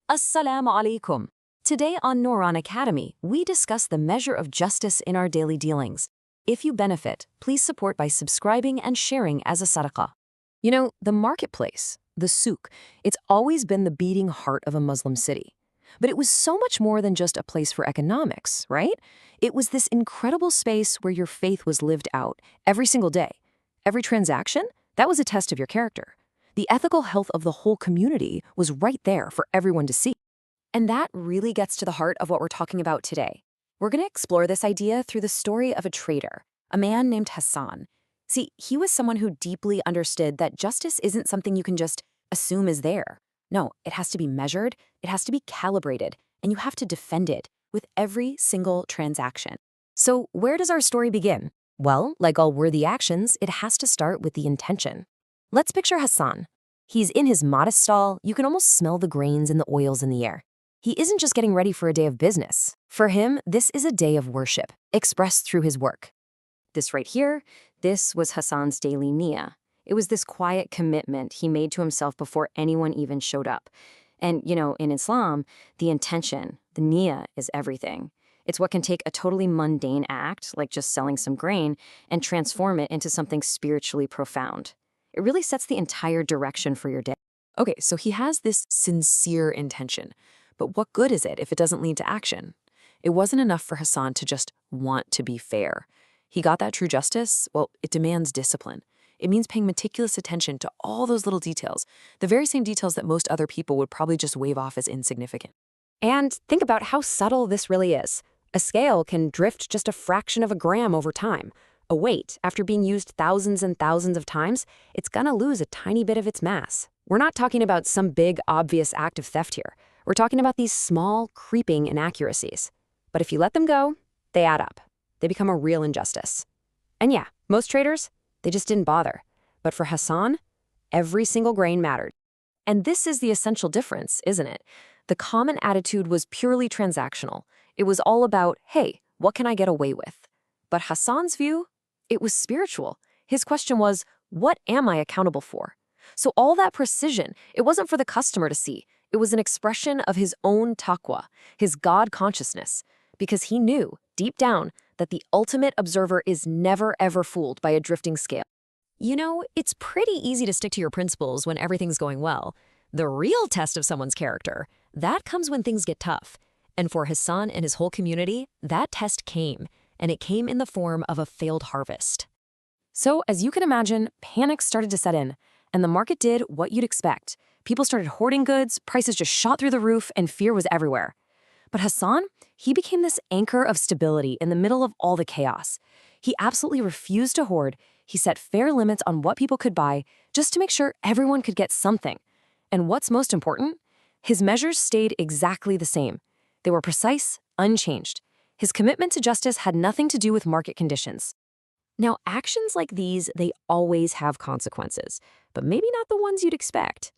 Assalamu alaikum. Today on Nouran Academy, we discuss the measure of justice in our daily dealings. If you benefit, please support by subscribing and sharing as a sadaqah. You know, the marketplace, the souk, it's always been the beating heart of a Muslim city. But it was so much more than just a place for economics, right? It was this incredible space where your faith was lived out every single day. Every transaction, that was a test of your character. The ethical health of the whole community was right there for everyone to see. And that really gets to the heart of what we're talking about today. We're going to explore this idea through the story of a trader, a man named Hassan. See, he was someone who deeply understood that justice isn't something you can just assume is there. No, it has to be measured, it has to be calibrated, and you have to defend it with every single transaction. So where does our story begin? Well, like all worthy actions, it has to start with the intention. Let's picture Hassan. He's in his modest stall. You can almost smell the grains and the oils in the air. He isn't just getting ready for a day of business. For him, this is a day of worship, expressed through his work. This right here, this was Hassan's daily niyyah. It was this quiet commitment he made to himself before anyone even showed up. And, you know, in Islam, the intention, the niyyah, is everything. It's what can take a totally mundane act, like just selling some grain, and transform it into something spiritually profound. It really sets the entire direction for your day. Okay, so he has this sincere intention. But what good is it if it doesn't lead to action? It wasn't enough for Hassan to just want to be fair. He got that true justice? Well, it demands discipline. It means paying meticulous attention to all those little details, the very same details that most other people would probably just wave off as insignificant. And think about how subtle this really is. A scale can drift just a fraction of a gram over time. A weight, after being used thousands and thousands of times, it's gonna lose a tiny bit of its mass. We're not talking about some big, obvious act of theft here. We're talking about these small, creeping inaccuracies. But if you let them go, they add up. They become a real injustice. And yeah, most traders, they just didn't bother. But for Hassan, every single grain mattered. And this is the essential difference, isn't it? The common attitude was purely transactional. It was all about, hey, what can I get away with? But Hassan's view? It was spiritual. His question was, what am I accountable for? So all that precision, it wasn't for the customer to see. It was an expression of his own taqwa, his God consciousness, because he knew, deep down, that the ultimate observer is never ever fooled by a drifting scale. You know, it's pretty easy to stick to your principles when everything's going well. The real test of someone's character, that comes when things get tough. And for Hassan and his whole community, that test came. And it came in the form of a failed harvest. So, as you can imagine, panic started to set in, and the market did what you'd expect. People started hoarding goods, prices just shot through the roof, and fear was everywhere. But Hassan, he became this anchor of stability in the middle of all the chaos. He absolutely refused to hoard. He set fair limits on what people could buy, just to make sure everyone could get something. And what's most important? His measures stayed exactly the same. They were precise, unchanged. His commitment to justice had nothing to do with market conditions. Now, actions like these, they always have consequences, but maybe not the ones you'd expect.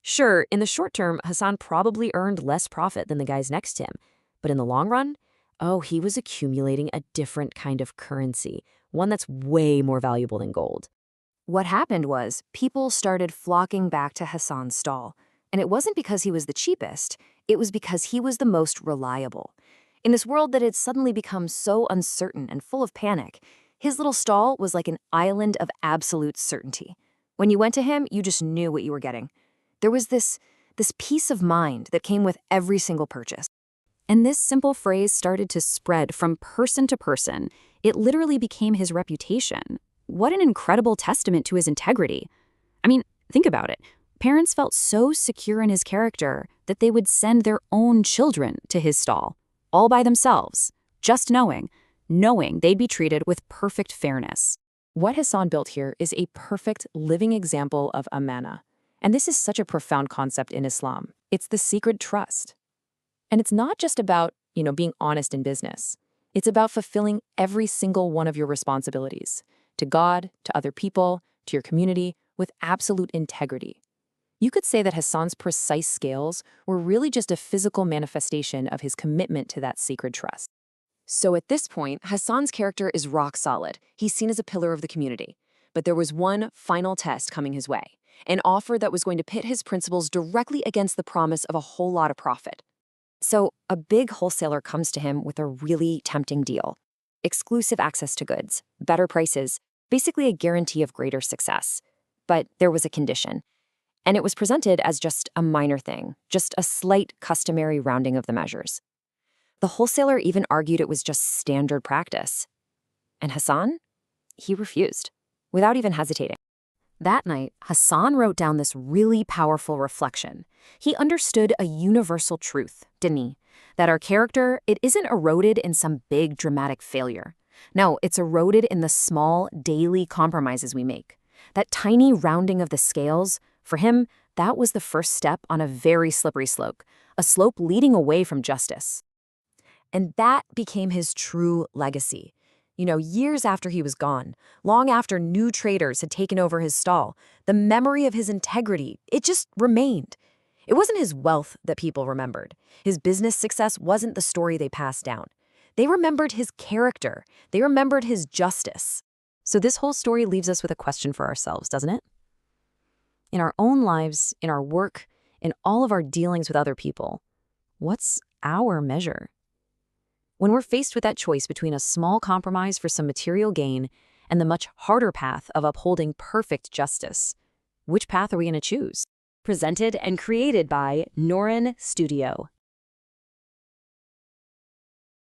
Sure, in the short term, Hassan probably earned less profit than the guys next to him, but in the long run, oh, he was accumulating a different kind of currency, one that's way more valuable than gold. What happened was, people started flocking back to Hassan's stall, and it wasn't because he was the cheapest, it was because he was the most reliable. In this world that had suddenly become so uncertain and full of panic, his little stall was like an island of absolute certainty. When you went to him, you just knew what you were getting. There was this peace of mind that came with every single purchase. And this simple phrase started to spread from person to person. It literally became his reputation. What an incredible testament to his integrity. I mean, think about it. Parents felt so secure in his character that they would send their own children to his stall. All by themselves, just knowing they'd be treated with perfect fairness. What Hassan built here is a perfect living example of amana. And this is such a profound concept in Islam. It's the sacred trust. And it's not just about, being honest in business. It's about fulfilling every single one of your responsibilities to God, to other people, to your community, with absolute integrity. You could say that Hassan's precise scales were really just a physical manifestation of his commitment to that sacred trust. So at this point, Hassan's character is rock solid. He's seen as a pillar of the community. But there was one final test coming his way. an offer that was going to pit his principles directly against the promise of a whole lot of profit. So a big wholesaler comes to him with a really tempting deal. Exclusive access to goods, better prices, basically a guarantee of greater success. But there was a condition. And it was presented as just a minor thing, just a slight customary rounding of the measures. The wholesaler even argued it was just standard practice. And Hassan? He refused, without even hesitating. That night, Hassan wrote down this really powerful reflection. He understood a universal truth, didn't he? That our character, it isn't eroded in some big dramatic failure. No, it's eroded in the small, daily compromises we make. That tiny rounding of the scales, for him, that was the first step on a very slippery slope, a slope leading away from justice. And that became his true legacy. Years after he was gone, long after new traders had taken over his stall, the memory of his integrity, it just remained. It wasn't his wealth that people remembered. His business success wasn't the story they passed down. They remembered his character. They remembered his justice. So this whole story leaves us with a question for ourselves, doesn't it? In our own lives, in our work, in all of our dealings with other people, what's our measure? When we're faced with that choice between a small compromise for some material gain and the much harder path of upholding perfect justice, which path are we going to choose? Presented and created by Norin Studio.